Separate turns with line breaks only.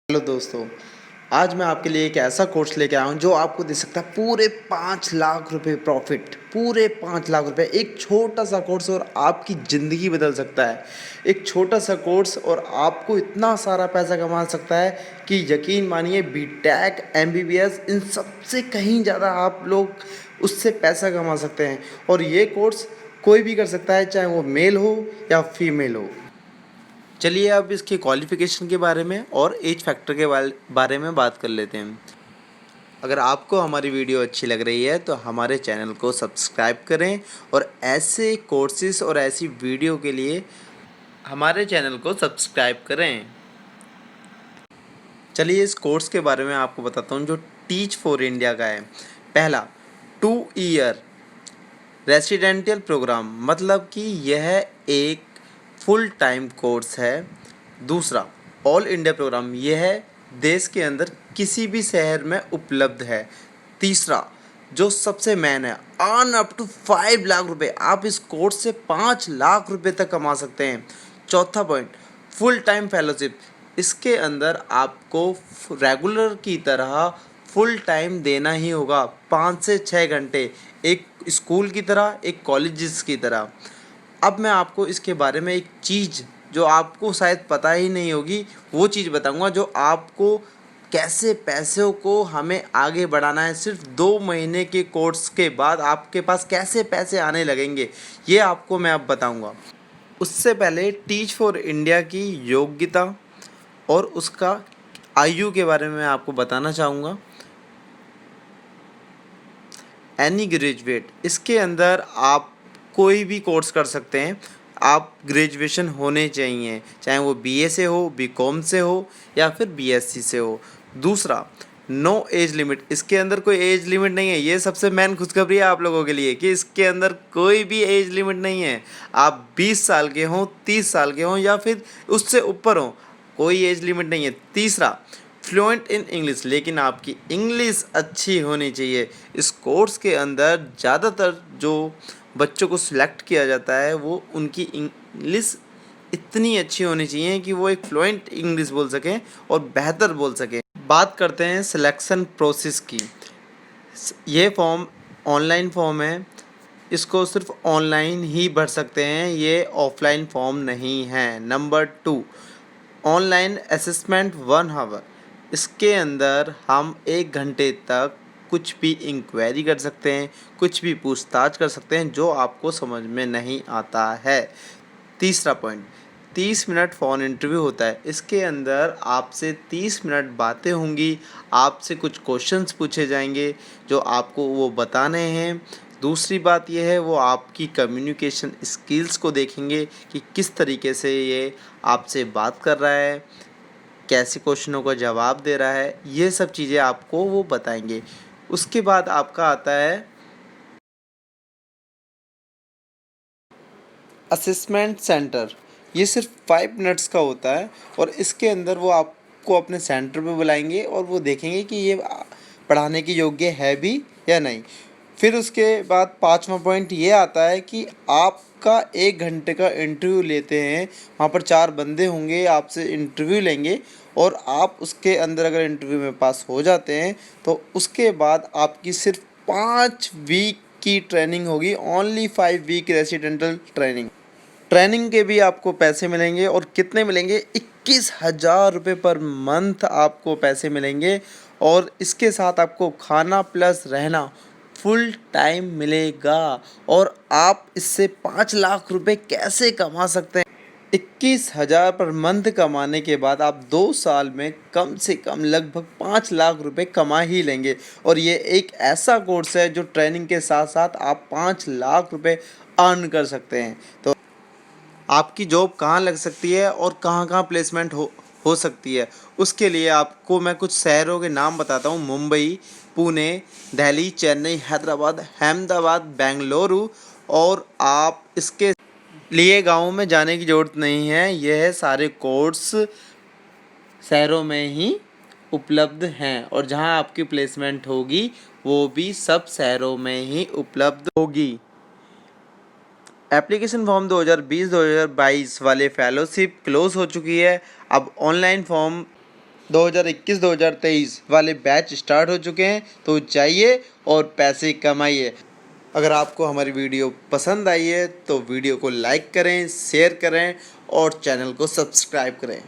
Hello दोस्तों। आज मैं आपके लिए एक ऐसा कोर्स लेके आया हूँ जो आपको दे सकता है पूरे 5 लाख रुपए प्रॉफिट। पूरे 5 लाख रुपए, एक छोटा सा कोर्स और आपकी ज़िंदगी बदल सकता है। एक छोटा सा कोर्स और आपको इतना सारा पैसा कमा सकता है कि यकीन मानिए, बीटेक, एमबीबीएस, इन सबसे कहीं ज़्यादा आप लोग उससे पैसा कमा सकते हैं। और ये कोर्स कोई भी कर सकता है, चाहे वो मेल हो या फीमेल हो। चलिए अब इसके क्वालिफ़िकेशन के बारे में और एज फैक्टर के बारे में बात कर लेते हैं। अगर आपको हमारी वीडियो अच्छी लग रही है तो हमारे चैनल को सब्सक्राइब करें और ऐसे कोर्सेज़ और ऐसी वीडियो के लिए हमारे चैनल को सब्सक्राइब करें। चलिए इस कोर्स के बारे में आपको बताता हूँ जो टीच फॉर इंडिया का है। पहला, 2 ईयर रेसिडेंटियल प्रोग्राम, मतलब कि यह एक फुल टाइम कोर्स है। दूसरा, ऑल इंडिया प्रोग्राम, यह देश के अंदर किसी भी शहर में उपलब्ध है। तीसरा, जो सबसे मेन है, अर्न अप टू 5 लाख रुपए, आप इस कोर्स से 5 लाख रुपए तक कमा सकते हैं। चौथा पॉइंट, फुल टाइम फेलोशिप, इसके अंदर आपको रेगुलर की तरह फुल टाइम देना ही होगा, 5 से 6 घंटे, एक स्कूल की तरह, एक कॉलेजेस की तरह। अब मैं आपको इसके बारे में एक चीज़ जो आपको शायद पता ही नहीं होगी, वो चीज़ बताऊंगा जो आपको कैसे पैसों को हमें आगे बढ़ाना है। सिर्फ 2 महीने के कोर्स के बाद आपके पास कैसे पैसे आने लगेंगे, ये आपको मैं अब बताऊंगा। उससे पहले टीच फॉर इंडिया की योग्यता और उसका आयु के बारे में मैं आपको बताना चाहूँगा। एनी ग्रेजुएट, इसके अंदर आप कोई भी कोर्स कर सकते हैं। आप ग्रेजुएशन होने चाहिए, चाहे वो बीए से हो, बीकॉम से हो या फिर बीएससी से हो। दूसरा, नो एज लिमिट, इसके अंदर कोई एज लिमिट नहीं है। ये सबसे मेन खुशखबरी है आप लोगों के लिए कि इसके अंदर कोई भी एज लिमिट नहीं है। आप 20 साल के हों, 30 साल के हों या फिर उससे ऊपर हों, कोई एज लिमिट नहीं है। तीसरा, फ्लुएंट इन इंग्लिश, लेकिन आपकी इंग्लिश अच्छी होनी चाहिए। इस कोर्स के अंदर ज़्यादातर जो बच्चों को सिलेक्ट किया जाता है वो उनकी इंग्लिश इतनी अच्छी होनी चाहिए कि वो एक फ्लुएंट इंग्लिश बोल सकें और बेहतर बोल सकें। बात करते हैं सिलेक्शन प्रोसेस की। ये फॉर्म ऑनलाइन फॉर्म है, इसको सिर्फ ऑनलाइन ही भर सकते हैं, ये ऑफलाइन फॉर्म नहीं है। नंबर 2, ऑनलाइन असेसमेंट 1 आवर, इसके अंदर हम 1 घंटे तक कुछ भी इंक्वायरी कर सकते हैं, कुछ भी पूछताछ कर सकते हैं जो आपको समझ में नहीं आता है। तीसरा पॉइंट, 30 मिनट फ़ोन इंटरव्यू होता है। इसके अंदर आपसे 30 मिनट बातें होंगी, आपसे कुछ क्वेश्चंस पूछे जाएंगे जो आपको वो बताने हैं। दूसरी बात यह है, वो आपकी कम्युनिकेशन स्किल्स को देखेंगे कि किस तरीके से ये आपसे बात कर रहा है, कैसे क्वेश्चनों का जवाब दे रहा है, ये सब चीज़ें आपको वो बताएंगे। उसके बाद आपका आता है असेसमेंट सेंटर। ये सिर्फ 5 मिनट्स का होता है और इसके अंदर वो आपको अपने सेंटर पे बुलाएंगे और वो देखेंगे कि ये पढ़ाने के योग्य है भी या नहीं। फिर उसके बाद 5वां पॉइंट ये आता है कि आपका 1 घंटे का इंटरव्यू लेते हैं। वहाँ पर 4 बंदे होंगे, आपसे इंटरव्यू लेंगे और आप उसके अंदर अगर इंटरव्यू में पास हो जाते हैं तो उसके बाद आपकी सिर्फ 5 वीक की ट्रेनिंग होगी। Only 5 week residential training. Training के भी आपको पैसे मिलेंगे और कितने मिलेंगे, 21,000 रुपये पर मंथ आपको पैसे मिलेंगे। और इसके साथ आपको खाना प्लस रहना फुल टाइम मिलेगा। और आप इससे 5 लाख रुपए कैसे कमा सकते हैं? 21,000 पर मंथ कमाने के बाद आप 2 साल में कम से कम लगभग 5 लाख रुपए कमा ही लेंगे। और ये एक ऐसा कोर्स है जो ट्रेनिंग के साथ साथ आप 5 लाख रुपए अर्न कर सकते हैं। तो आपकी जॉब कहाँ लग सकती है और कहाँ कहाँ प्लेसमेंट हो सकती है, उसके लिए आपको मैं कुछ शहरों के नाम बताता हूँ। मुंबई, पुणे, दिल्ली, चेन्नई, हैदराबाद, अहमदाबाद, बेंगलुरु। और आप इसके लिए गाँव में जाने की ज़रूरत नहीं है, यह सारे कोर्स शहरों में ही उपलब्ध हैं और जहाँ आपकी प्लेसमेंट होगी वो भी सब शहरों में ही उपलब्ध होगी। एप्लीकेशन फॉर्म 2020-2022 वाले फेलोशिप क्लोज हो चुकी है। अब ऑनलाइन फॉर्म 2021-2023 वाले बैच स्टार्ट हो चुके हैं, तो जाइए और पैसे कमाइए। अगर आपको हमारी वीडियो पसंद आई है तो वीडियो को लाइक करें, शेयर करें और चैनल को सब्सक्राइब करें।